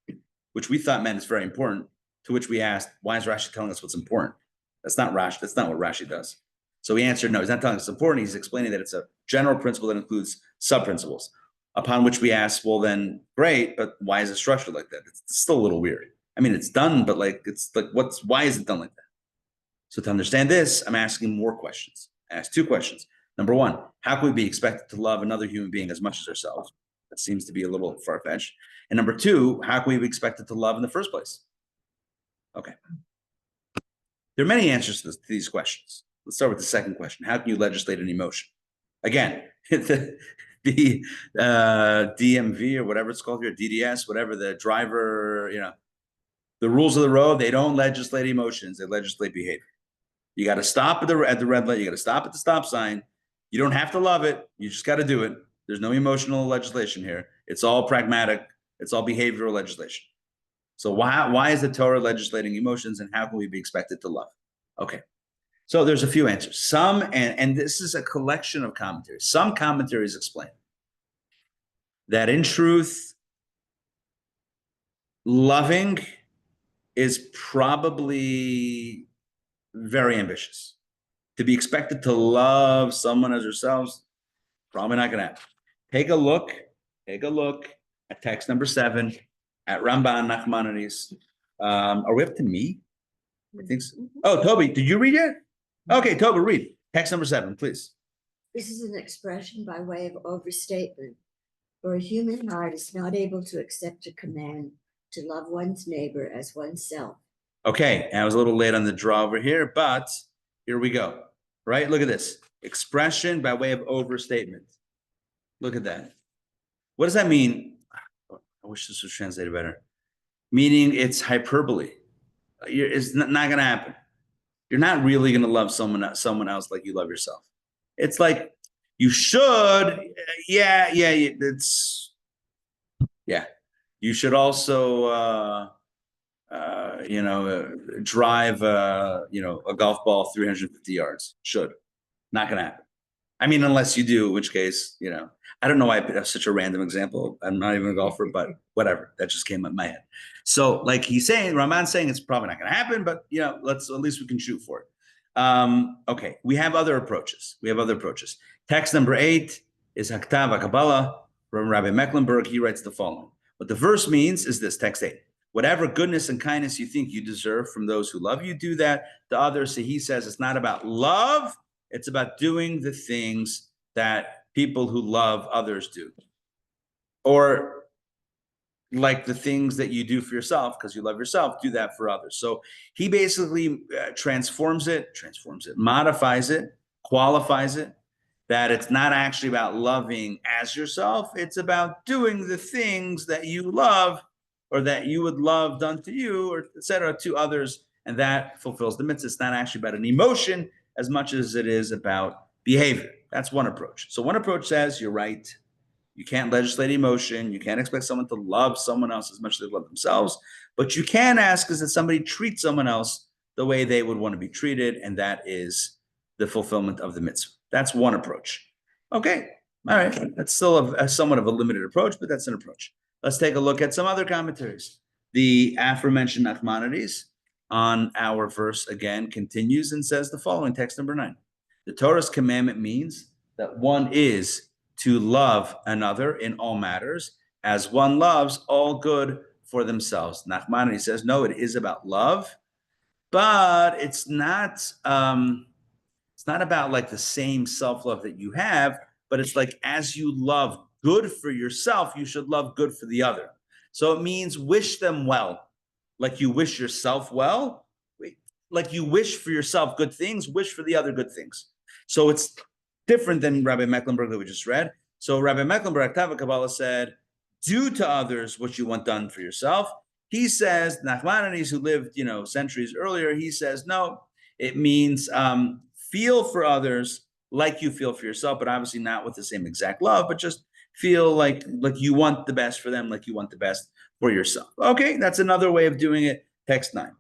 which we thought meant it's very important, to which we asked, why is Rashi telling us what's important? That's not Rashi. That's not what Rashi does. So he answered, no, he's not telling us it's important. He's explaining that it's a general principle that includes sub-principles, upon which we asked, well, then great, but why is it structured like that? It's still a little weird. I mean, it's done, but why is it done like that? So to understand this, I'm asking more questions. I asked two questions. Number one, how can we be expected to love another human being as much as ourselves? That seems to be a little far-fetched. And number two, how can we be expected to love in the first place? Okay. There are many answers to these questions. Let's start with the second question. How can you legislate an emotion? Again, the DMV or whatever it's called here, DDS, whatever, the driver, the rules of the road, they don't legislate emotions. They legislate behavior. You got to stop at the red light. You got to stop at the stop sign. You don't have to love it. You just got to do it. There's no emotional legislation here. It's all pragmatic. It's all behavioral legislation. So why is the Torah legislating emotions, and how can we be expected to love? Okay. So there's a few answers. Some, and this is a collection of commentaries. Some commentaries explain that in truth, loving is probably very ambitious. To be expected to love someone as yourselves, probably not going to happen. Take a look at text number 7 at Ramban Nachmanides. Are we up to me? I think so. Oh, Toby, did you read it? Okay, Toby, read text number 7, please. This is an expression by way of overstatement, for a human heart is not able to accept a command to love one's neighbor as oneself. Okay, I was a little late on the draw over here, but here we go. Right? Look at this. Expression by way of overstatement. Look at that. What does that mean? I wish this was translated better. Meaning it's hyperbole. It's not going to happen. You're not really going to love someone else like you love yourself. It's like you should. Yeah. You should also, drive, a golf ball 350 yards. Should. Not going to happen. I mean, unless you do, in which case, I don't know why I picked up such a random example. I'm not even a golfer, but whatever. That just came up in my head. So like Ramban's saying it's probably not going to happen, but at least we can shoot for it. Okay, we have other approaches. Text number 8 is Haktav HaKabbalah from Rabbi Mecklenburg. He writes the following. What the verse means is this, text 8. Whatever goodness and kindness you think you deserve from those who love you, do that to others. So he says it's not about love. It's about doing the things that people who love others do. Or like the things that you do for yourself because you love yourself, do that for others. So he basically transforms it, modifies it, qualifies it, that it's not actually about loving as yourself. It's about doing the things that you love or that you would love done to you, or et cetera, to others. And that fulfills the mitzvah. It's not actually about an emotion as much as it is about behavior. That's one approach. So one approach says, you're right. You can't legislate emotion. You can't expect someone to love someone else as much as they love themselves. But you can ask is that somebody treat someone else the way they would want to be treated. And that is the fulfillment of the mitzvah. That's one approach. Okay. All right. That's still a somewhat of a limited approach, but that's an approach. Let's take a look at some other commentaries. The aforementioned Nachmanides on our verse again continues and says the following, text number 9. The Torah's commandment means that one is to love another in all matters as one loves all good for themselves. Nachmanides says, no, it is about love, but it's not about like the same self-love that you have, but it's like as you love good for yourself, you should love good for the other. So it means wish them well, like you wish yourself well, like you wish for yourself good things, wish for the other good things. So it's different than Rabbi Mecklenburg that we just read. So Rabbi Mecklenburg, Acharei Kabbalah said, do to others what you want done for yourself. He says, Nachmanides, who lived, centuries earlier, he says, no, it means feel for others like you feel for yourself, but obviously not with the same exact love, but just feel like you want the best for them, like you want the best for yourself. Okay, that's another way of doing it. Text 9.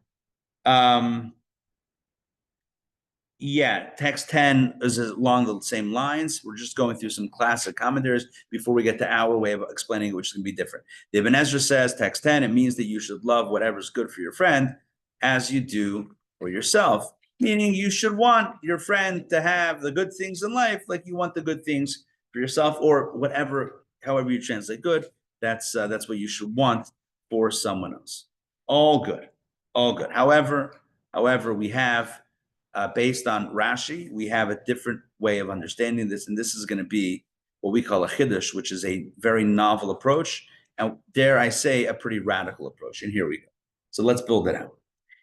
Text 10 is along the same lines. We're just going through some classic commentaries before we get to our way of explaining it, which is going to be different. The Ibn Ezra says, text 10, it means that you should love whatever's good for your friend as you do for yourself. Meaning you should want your friend to have the good things in life like you want the good things for yourself, or however you translate good, that's what you should want for someone else. All good. However, we have, based on Rashi, we have a different way of understanding this, and this is going to be what we call a chiddush, which is a very novel approach, and dare I say, a pretty radical approach. And here we go. So let's build it out.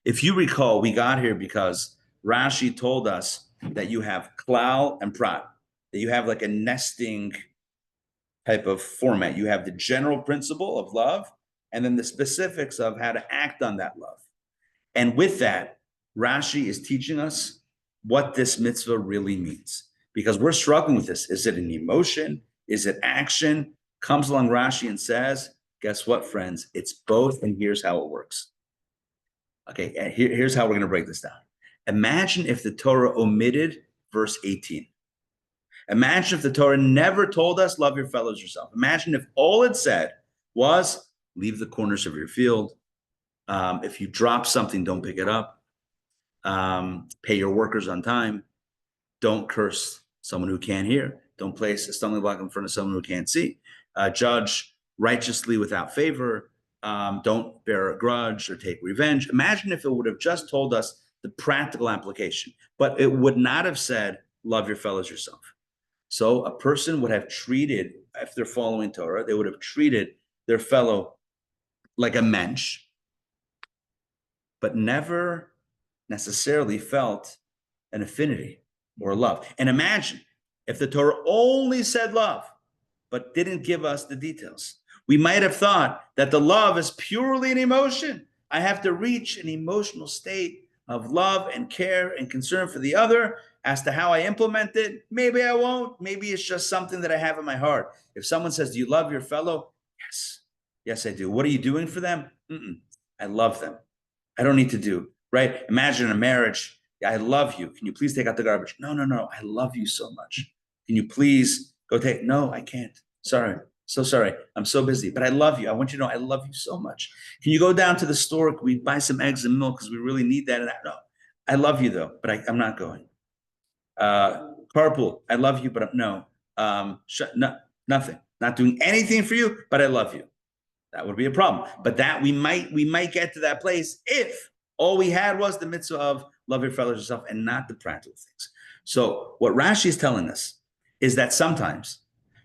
If you recall, we got here because Rashi told us that you have klal and prat, that you have like a nesting type of format. You have the general principle of love, and then the specifics of how to act on that love. And with that, Rashi is teaching us what this mitzvah really means, because we're struggling with this. Is it an emotion? Is it action? Comes along Rashi and says, guess what, friends? It's both, and here's how it works. Okay, and here's how we're going to break this down. Imagine if the Torah omitted verse 18. Imagine if the Torah never told us, love your fellows yourself. Imagine if all it said was, leave the corners of your field. If you drop something, don't pick it up. Pay your workers on time. Don't curse someone who can't hear. Don't place a stumbling block in front of someone who can't see. Judge righteously without favor. Don't bear a grudge or take revenge. Imagine if it would have just told us the practical application, but it would not have said, love your fellows yourself. So a person would have treated, if they're following Torah, they would have treated their fellow like a mensch, but never necessarily felt an affinity or love. And imagine if the Torah only said love, but didn't give us the details. We might have thought that the love is purely an emotion. I have to reach an emotional state of love and care and concern for the other. As to how I implement it, maybe I won't. Maybe it's just something that I have in my heart. If someone says, do you love your fellow? Yes. Yes, I do. What are you doing for them? I love them. I don't need to do, right? Imagine a marriage. I love you. Can you please take out the garbage? No. I love you so much. Can you please go take? No, I can't. Sorry. So sorry. I'm so busy, but I love you. I want you to know I love you so much. Can you go down to the store? Can we buy some eggs and milk because we really need that? No, I love you though, but I'm not going. Carpool. I love you, but no. Nothing. Not doing anything for you, but I love you. That would be a problem. But that we might get to that place if all we had was the mitzvah of love your fellows yourself and not the practical things. So what Rashi is telling us is that sometimes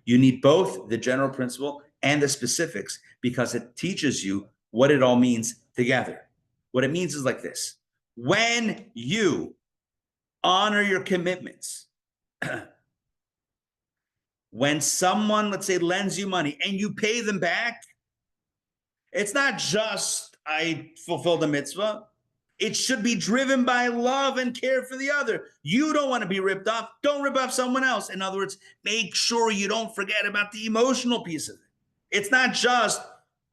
you need both the general principle and the specifics because it teaches you what it all means together. What it means is like this. When you honor your commitments, when someone, let's say, lends you money and you pay them back, it's not just I fulfilled the mitzvah. It should be driven by love and care for the other. You don't want to be ripped off. Don't rip off someone else. In other words, make sure you don't forget about the emotional piece of it. It's not just,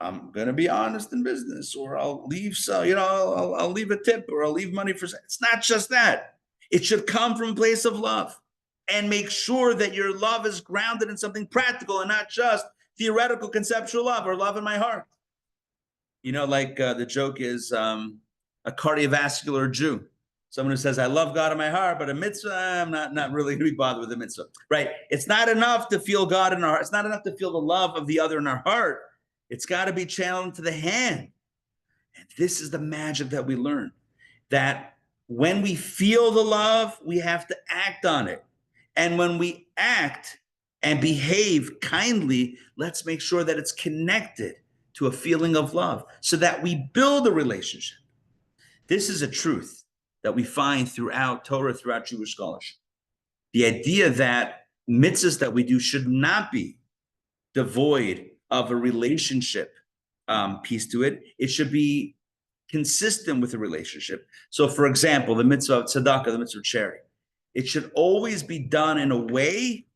I'm going to be honest in business, or I'll leave I'll leave a tip, or I'll leave money for. It's not just that. It should come from a place of love. And make sure that your love is grounded in something practical and not just theoretical conceptual love or love in my heart. The joke is a cardiovascular Jew, someone who says, I love God in my heart, but a mitzvah, I'm not really going to be bothered with a mitzvah, right? It's not enough to feel God in our heart. It's not enough to feel the love of the other in our heart. It's got to be channeled into the hand. And this is the magic that we learn, that when we feel the love, we have to act on it. And when we act and behave kindly, let's make sure that it's connected to a feeling of love so that we build a relationship. This is a truth that we find throughout Torah, throughout Jewish scholarship. The idea that mitzvahs that we do should not be devoid of a relationship piece to it. It should be consistent with a relationship. So, for example, the mitzvah of tzedakah, the mitzvah of charity, it should always be done in a way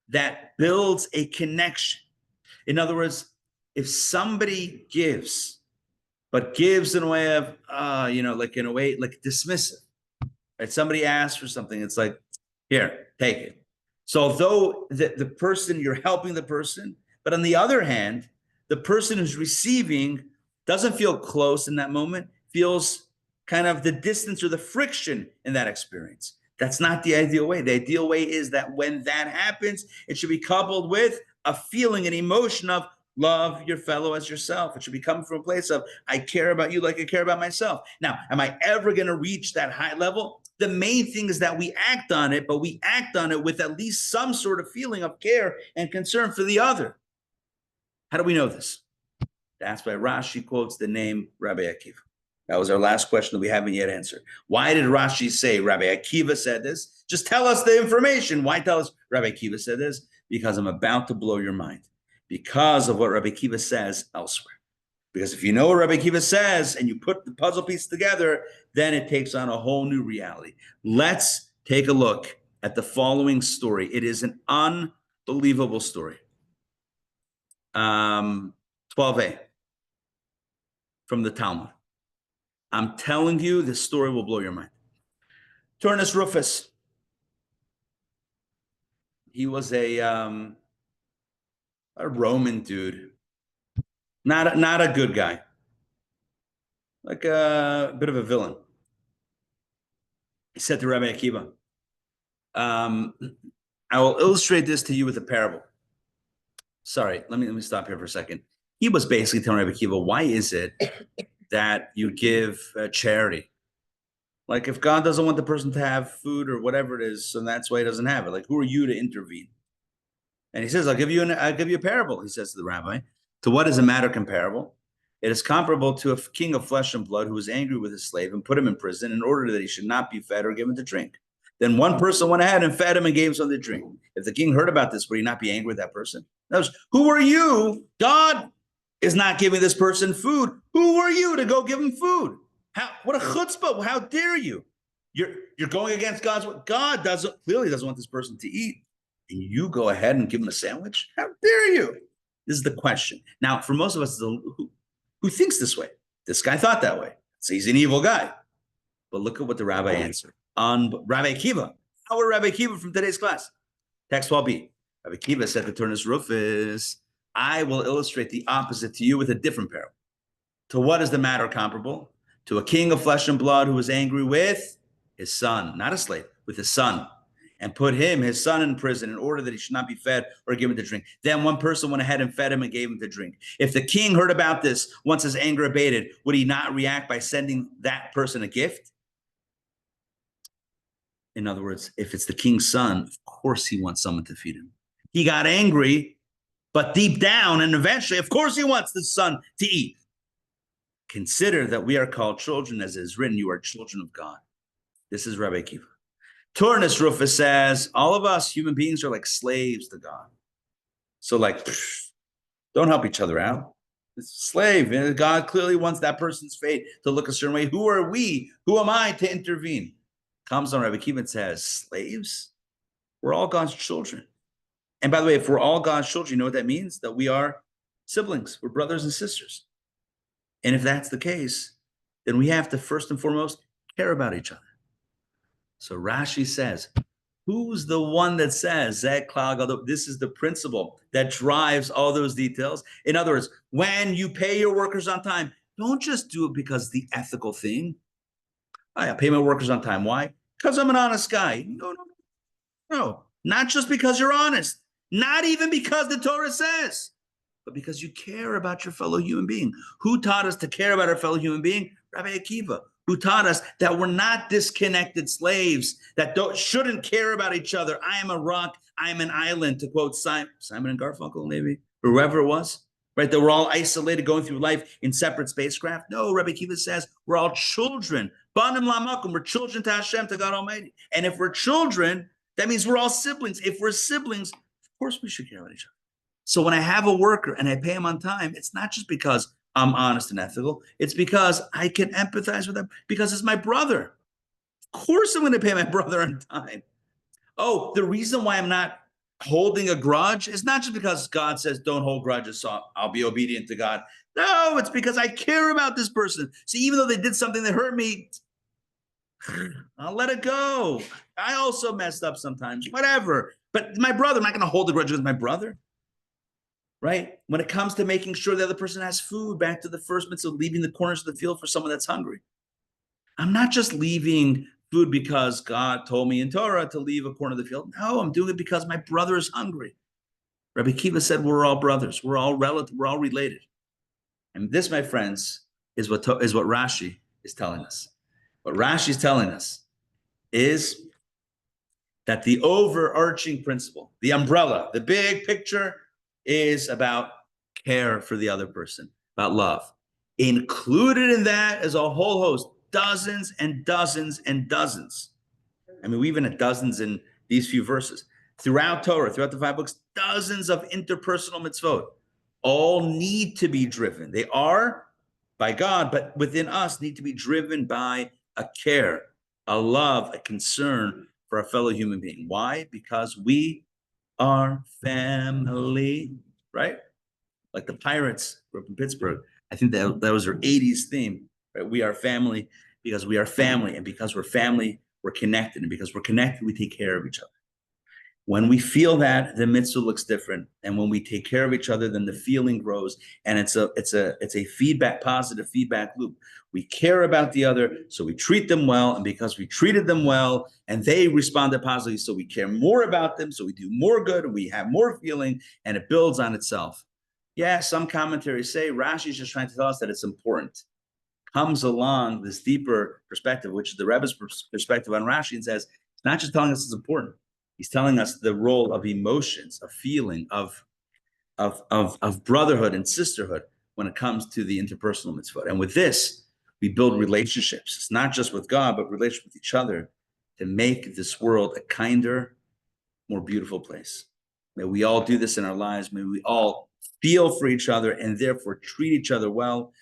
that builds a connection. In other words, if somebody gives, but gives in a way of, like dismissive, right? Somebody asks for something, it's like, here, take it. So although the person, you're helping the person, but on the other hand, the person who's receiving doesn't feel close in that moment, feels kind of the distance or the friction in that experience. That's not the ideal way. The ideal way is that when that happens, it should be coupled with a feeling, an emotion of love your fellow as yourself. It should be coming from a place of, I care about you like I care about myself. Now, am I ever going to reach that high level? The main thing is that we act on it, but we act on it with at least some sort of feeling of care and concern for the other. How do we know this? That's why Rashi quotes the name Rabbi Akiva. That was our last question that we haven't yet answered. Why did Rashi say Rabbi Akiva said this? Just tell us the information. Why tell us Rabbi Akiva said this? Because I'm about to blow your mind. Because of what Rabbi Akiva says elsewhere. Because if you know what Rabbi Akiva says and you put the puzzle piece together, then it takes on a whole new reality. Let's take a look at the following story. It is an unbelievable story. 12a from the Talmud. I'm telling you, this story will blow your mind. Turnus Rufus. He was a Roman dude. Not a good guy. Like a bit of a villain. He said to Rabbi Akiva, I will illustrate this to you with a parable. Sorry, let me stop here for a second. He was basically telling Rabbi Akiva, why is it that you give charity? Like if God doesn't want the person to have food or whatever it is, so that's why he doesn't have it. Like who are you to intervene? And he says, I'll give you a parable, he says to the rabbi. To what is a matter comparable? It is comparable to a king of flesh and blood who was angry with his slave and put him in prison in order that he should not be fed or given to drink. Then one person went ahead and fed him and gave him something to drink. If the king heard about this, would he not be angry with that person? That who are you? God is not giving this person food. Who are you to go give him food? What a chutzpah! How dare you? You're going against God's word. God clearly doesn't want this person to eat, and you go ahead and give him a sandwich. How dare you? This is the question. Now, for most of us, who thinks this way? This guy thought that way. So he's an evil guy. But look at what the rabbi answered on Rabbi Akiva. Our Rabbi Akiva from today's class. Text 12b. Rabbi Akiva said to Turnus Rufus, I will illustrate the opposite to you with a different parable. To what is the matter comparable? To a king of flesh and blood who was angry with his son, not a slave, with his son, and put his son in prison in order that he should not be fed or given to drink. Then one person went ahead and fed him and gave him to drink. If the king heard about this, once his anger abated, would he not react by sending that person a gift? In other words, if it's the king's son, of course he wants someone to feed him. He got angry, but deep down and eventually, of course he wants the son to eat. Consider that we are called children, as it is written, you are children of God. This is Rabbi Akiva. Turnus Rufus says, all of us human beings are like slaves to God. So don't help each other out. It's a slave. God clearly wants that person's fate to look a certain way. Who are we? Who am I to intervene? Comes on Rabbi Akiva and says, slaves? We're all God's children. And by the way, if we're all God's children, you know what that means? That we are siblings. We're brothers and sisters. And if that's the case, then we have to first and foremost care about each other. So Rashi says, who's the one that says, this is the principle that drives all those details? In other words, when you pay your workers on time, don't just do it because it's the ethical thing. I pay my workers on time. Why? Because I'm an honest guy. No. Not just because you're honest. Not even because the Torah says, but because you care about your fellow human being. Who taught us to care about our fellow human being? Rabbi Akiva. Who taught us that we're not disconnected slaves, that shouldn't care about each other. I am a rock, I am an island, to quote Simon and Garfunkel, maybe, or whoever it was, right? That we're all isolated, going through life in separate spacecraft. No, Rabbi Akiva says we're all children. Banim lamakum, we're children to Hashem, to God Almighty. And if we're children, that means we're all siblings. If we're siblings, of course we should care about each other. So when I have a worker and I pay him on time, it's not just because I'm honest and ethical. It's because I can empathize with them because it's my brother. Of course I'm going to pay my brother on time. Oh, the reason why I'm not holding a grudge is not just because God says don't hold grudges, so I'll be obedient to God. No, it's because I care about this person. See, even though they did something that hurt me, I'll let it go. I also messed up sometimes, whatever. But my brother, I'm not going to hold a grudge against my brother. Right? When it comes to making sure the other person has food, back to the first mitzvah, leaving the corners of the field for someone that's hungry. I'm not just leaving food because God told me in Torah to leave a corner of the field. No, I'm doing it because my brother is hungry. Rabbi Akiva said we're all brothers. We're all relative. We're all related. And this, my friends, is what Rashi is telling us. What Rashi is telling us is that the overarching principle, the umbrella, the big picture, is about care for the other person, about love. Included in that is a whole host, dozens and dozens and dozens. I mean, we even had dozens in these few verses. Throughout Torah, throughout the 5 books, dozens of interpersonal mitzvot all need to be driven. They are by God, but within us need to be driven by a care, a love, a concern for our fellow human being. Why? Because we are family, right? Like the Pirates grew up in Pittsburgh. I think that was their 80s theme, right? We are family because we are family. And because we're family, we're connected. And because we're connected, we take care of each other. When we feel that, the mitzvah looks different. And when we take care of each other, then the feeling grows. And it's a feedback, positive feedback loop. We care about the other, so we treat them well. And because we treated them well and they responded positively, so we care more about them, so we do more good and we have more feeling, and it builds on itself. Yeah, some commentaries say Rashi is just trying to tell us that it's important. Comes along this deeper perspective, which is the Rebbe's perspective on Rashi, and says, it's not just telling us it's important. He's telling us the role of emotions, of feeling, of brotherhood and sisterhood when it comes to the interpersonal mitzvah. And with this, we build relationships. It's not just with God, but relationships with each other to make this world a kinder, more beautiful place. May we all do this in our lives. May we all feel for each other and therefore treat each other well,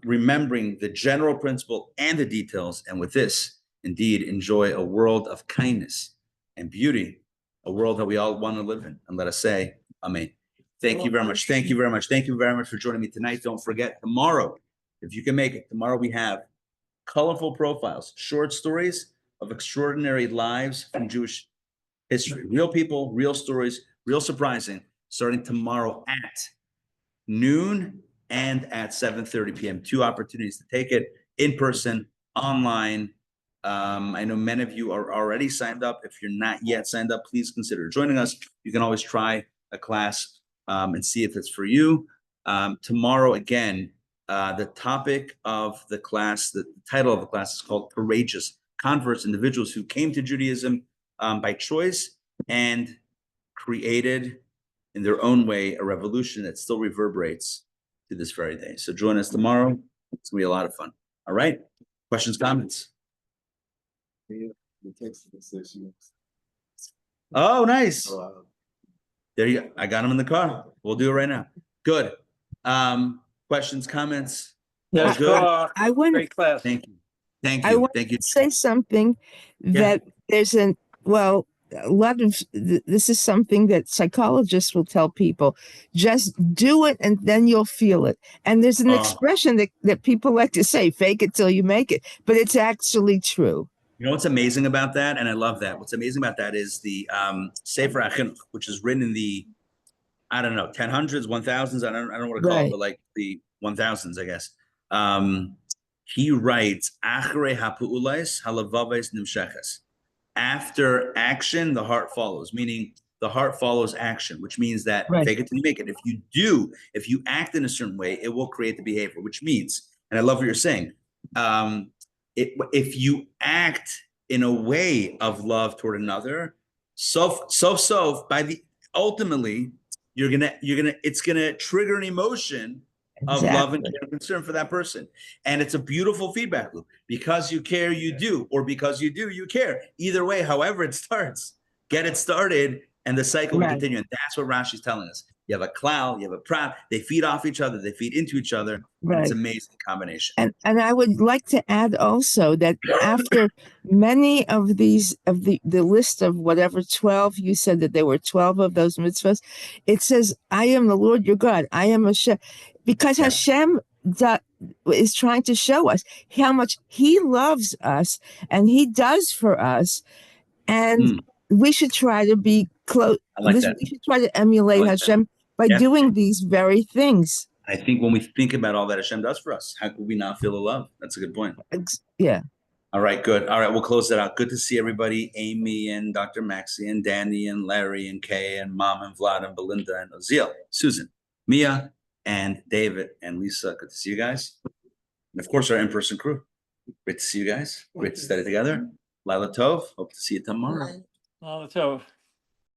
remembering the general principle and the details. And with this, indeed, enjoy a world of kindness and beauty, a world that we all want to live in. And let us say, Amen. Thank you very much. Thank you very much. Thank you very much for joining me tonight. Don't forget, tomorrow, if you can make it, tomorrow we have colorful profiles, short stories of extraordinary lives from Jewish history. Real people, real stories, real surprising, starting tomorrow at noon and at 7:30 p.m. 2 opportunities to take it in person, online. I know many of you are already signed up. If you're not yet signed up, please consider joining us. You can always try a class and see if it's for you. Tomorrow, again, the topic of the class, the title of the class is called Courageous Converts, individuals who came to Judaism by choice and created in their own way a revolution that still reverberates to this very day. So join us tomorrow. It's gonna be a lot of fun. All right. Questions, comments? Oh, nice. There you go. I got him in the car. We'll do it right now. Good. Questions, comments? Yes, good. I want Great class. Thank you. Thank I you. want Thank you. to say something that there's a lot of this is something that psychologists will tell people, just do it and then you'll feel it. And there's an expression that people like to say, fake it till you make it, but it's actually true. You know what's amazing about that? And I love that. What's amazing about that is the Sefer Achinuch, which is written in the, I don't know, 1000s, 1000s. I don't know what to call it, but like the 1000s, I guess. He writes, Acharei Hapu'ulais Halavavais Nimsheches. After action, the heart follows, meaning the heart follows action, which means that fake it till you make it. If you act in a certain way, it will create the behavior, which means, and I love what you're saying, if you act in a way of love toward another, ultimately it's gonna trigger an emotion of love and care and concern for that person. And it's a beautiful feedback loop. Because you care, you do, or because you do, you care. Either way, however it starts, get it started and the cycle will continue. And that's what Rashi's telling us. You have a klal, you have a prat, they feed off each other, they feed into each other. And it's an amazing combination. And I would like to add also that after many of these, of the list of whatever 12, you said that there were 12 of those mitzvahs, it says, I am the Lord your God, I am Hashem. Because Hashem is trying to show us how much he loves us and he does for us. And we should try to be close. We should try to emulate Hashem by doing these very things. I think when we think about all that Hashem does for us, how could we not feel the love? That's a good point. Yeah. All right, good. All right, we'll close that out. Good to see everybody. Amy and Dr. Maxie and Danny and Larry and Kay and Mom and Vlad and Belinda and Oziel, Susan, Mia and David and Lisa. Good to see you guys. And of course, our in-person crew. Great to see you guys. Great to study together. Lila Tov. Hope to see you tomorrow. Lila Tov.